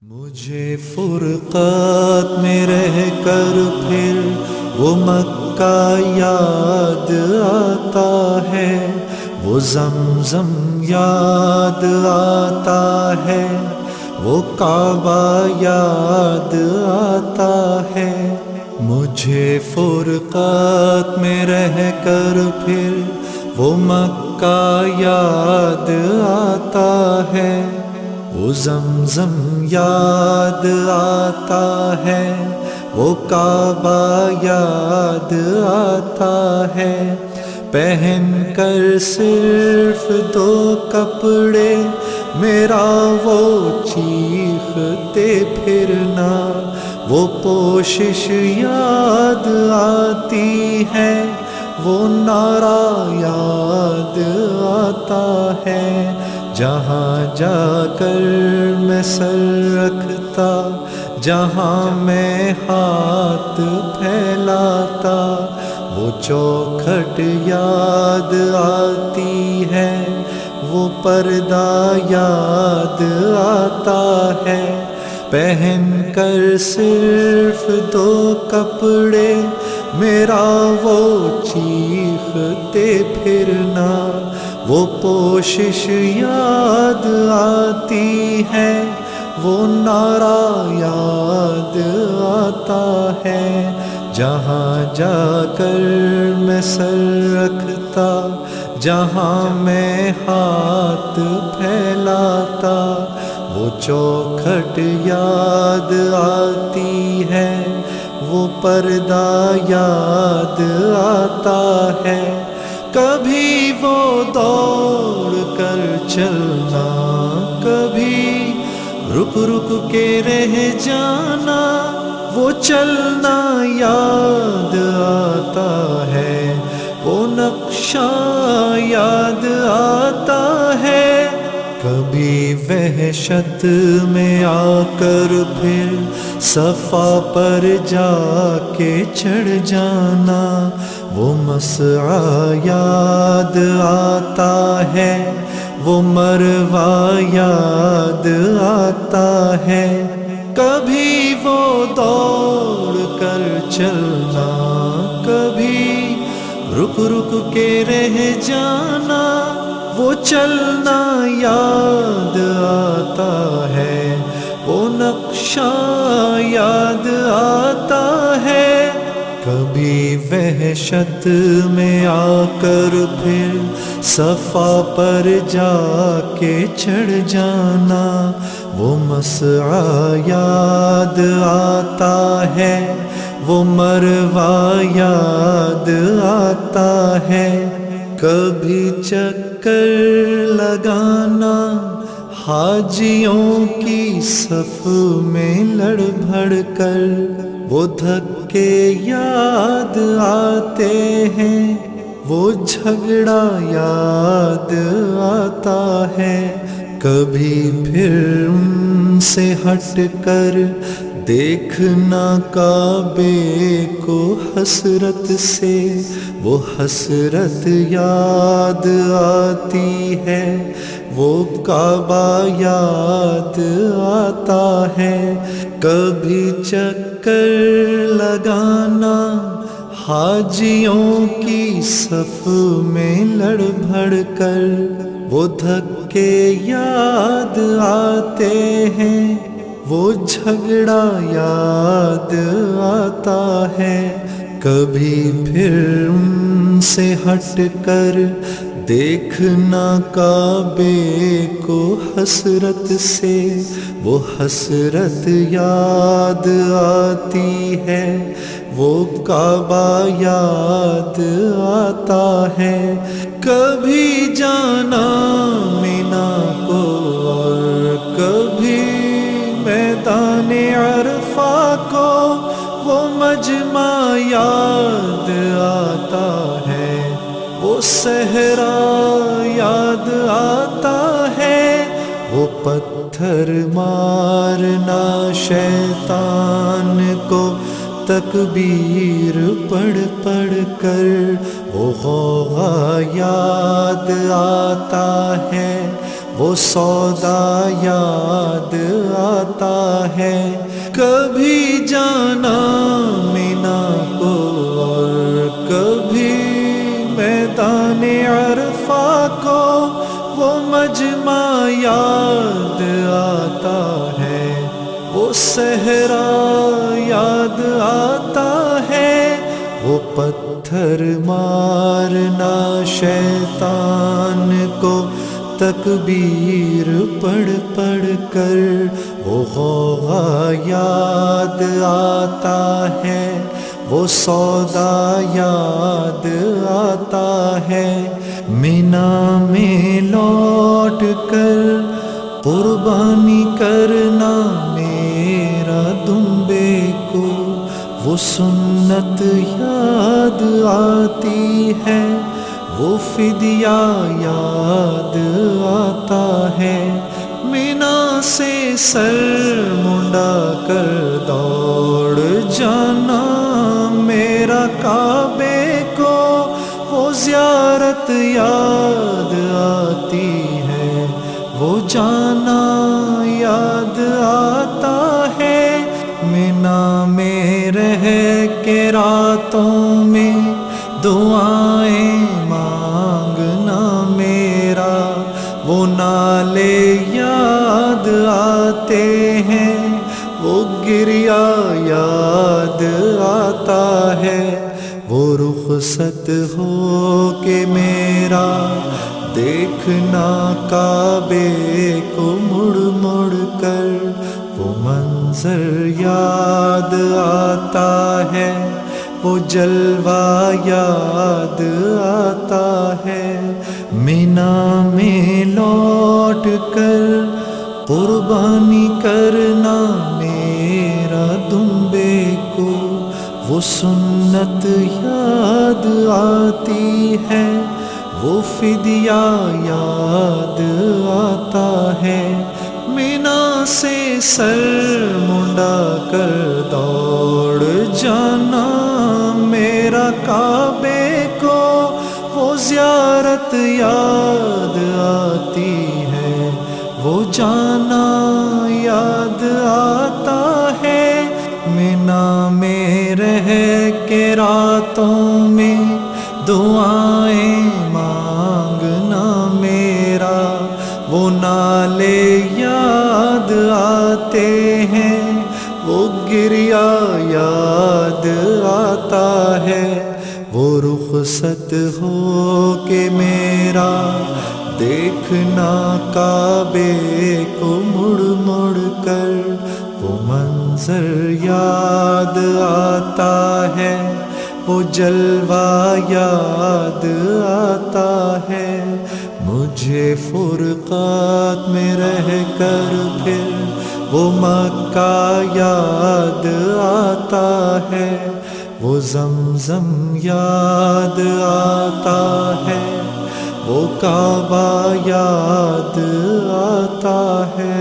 مجھے فرقات میں رہ کر پھر وہ مکہ یاد آتا ہے، وہ زمزم یاد آتا ہے، وہ کعبہ یاد آتا ہے۔ مجھے فرقات میں رہ کر پھر وہ مکہ یاد آتا ہے، وہ زمزم یاد آتا ہے، وہ کعبہ یاد آتا ہے۔ پہن کر صرف دو کپڑے میرا وہ چیختے پھرنا، وہ پوشش یاد آتی ہے، وہ نعرہ یاد آتا ہے۔ جہاں جا کر میں سر رکھتا، جہاں میں ہاتھ پھیلاتا، وہ چوکھٹ یاد آتی ہے، وہ پردہ یاد آتا ہے۔ پہن کر صرف دو کپڑے میرا وہ چیختے پھرنا، وہ پوشش یاد آتی ہے، وہ نعرہ یاد آتا ہے۔ جہاں جا کر میں سر رکھتا، جہاں میں ہاتھ پھیلاتا، وہ چوکھٹ یاد آتی ہے، وہ پردہ یاد آتا ہے۔ کبھی وہ دوڑ کر چلنا، کبھی رک رک کے رہ جانا، وہ چلنا یاد آتا ہے، وہ نقشہ یاد آتا ہے۔ کبھی وحشت میں آ کر پھر صفا پر جا کے چڑھ جانا، وہ مسعی یاد آتا ہے، وہ مروہ یاد آتا ہے۔ کبھی وہ دوڑ کر چلنا، کبھی رک رک کے رہ جانا، وہ چلنا یاد آتا ہے، وہ نقشہ یاد آتا ہے۔ کبھی وحشت میں آ کر پھر صفا پر جا کے چڑھ جانا، وہ مسعی یاد آتا ہے، وہ مروہ یاد آتا ہے۔ کبھی چکر لگانا حاجیوں کی صف میں لڑ بھڑ کر، وہ دھکے یاد آتے ہیں، وہ جھگڑا یاد آتا ہے۔ کبھی پھر ان سے ہٹ کر دیکھنا کعبے کو حسرت سے، وہ حسرت یاد آتی ہے، وہ کعبہ یاد آتا ہے۔ کبھی چکر لگانا حاجیوں کی صف میں لڑ بھڑ کر، وہ دھکے یاد آتے ہیں، وہ جھگڑا یاد آتا ہے۔ کبھی پھر ان سے ہٹ کر دیکھنا کعبے کو حسرت سے، وہ حسرت یاد آتی ہے، وہ کعبہ یاد آتا ہے۔ کبھی جانا مینا کو اور کبھی میدان عرفہ کو، وہ مجمع یاد آتا ہے، وہ صحرا یاد آتا ہے، وہ پتھر مارنا شیطان کو تکبیر پڑھ پڑھ کر، وہ غوغا یاد آتا ہے، وہ سودا یاد آتا ہے، کبھی جانا مینا کو اور کبھی میدان عرفہ کو، وہ مجمع یاد آتا ہے، وہ صحرا یاد آتا ہے، وہ پتھر مارنا شیطان کو تکبیر پڑھ پڑھ کر، وہ غوغا یاد آتا ہے، وہ سودا یاد آتا ہے، مینا میں لوٹ کر قربانی کرنا میرا دمبے کو، وہ سنت یاد آتی ہے، وہ فدیہ یاد آتا ہے، مینا سے سر منڈا کر دوڑ جانا میرا کعبے کو، وہ زیارت یاد آتی ہے، وہ جانا یاد آتا ہے، مینا میں رہ کے راتوں میں دعائیں مانگنا میرا، وہ نالے یاد آتے ہیں، وہ گریا یاد آتا ہے، وہ رخصت ہو کے میرا دیکھنا کعبے کو مڑ مڑ کر، وہ منظر یاد آتا ہے، وہ جلوہ یاد آتا ہے، مینا میں لوٹ کر قربانی کرنا میرا دمبے کو، وہ سنت یاد آتی ہے، وہ فدیہ یاد آتا ہے، مینا سے سر منڈا کر دوڑ جانا میرا کعبے کو، وہ زیارت یاد آتی ہے، وہ جانا یاد آتا ہے، مینا میں رہ کے راتوں میں دعائیں مانگنا میرا، وہ نالے یاد آتے ہیں، وہ گریا یاد آتا ہے، وہ رخصت ہو کے میرا دیکھنا کعبے کو مڑ مڑ کر، وہ منظر یاد آتا ہے، وہ جلوہ یاد آتا ہے، مجھے فرقات میں رہ کر پھر وہ مکہ یاد آتا ہے، وہ زمزم یاد آتا ہے، وہ کعبہ یاد آتا ہے۔